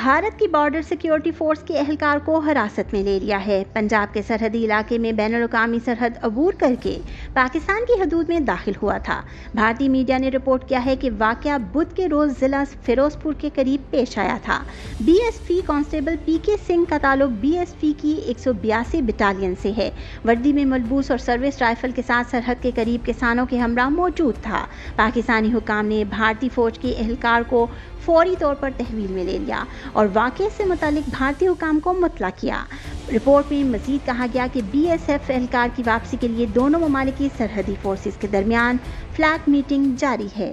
भारत की border security force के एहलकार को हिरासत में ले लिया है। पंजाब के सरहदी इलाके में बैनुल-अक़वामी सरहद अबूर करके पाकिस्तान की हदूद में दाखिल हुआ था। भारतीय मीडिया ने रिपोर्ट किया है कि वाक़या बुध के रोज़ ज़िला फिरोजपुर के करीब पेश आया था। बीएसपी कांस्टेबल पीके सिंह का ताल्लुक बीएसपी की 182 बटालियन से है। वर्दी में मलबूस और सर्विस राइफल के साथ सरहद के करीब किसानों के हमरा मौजूद था। पाकिस्तानी हुकाम ने भारतीय फौज के एहलकार को फौरी तौर पर तहवील में ले लिया और वाक़े से मुतालिक भारतीय हुकाम को मुतला किया। रिपोर्ट में मज़ीद कहा गया कि बीएसएफ एहलकार की वापसी के लिए दोनों ममालिक की सरहदी फोर्सेस के दरमियान फ्लैग मीटिंग जारी है।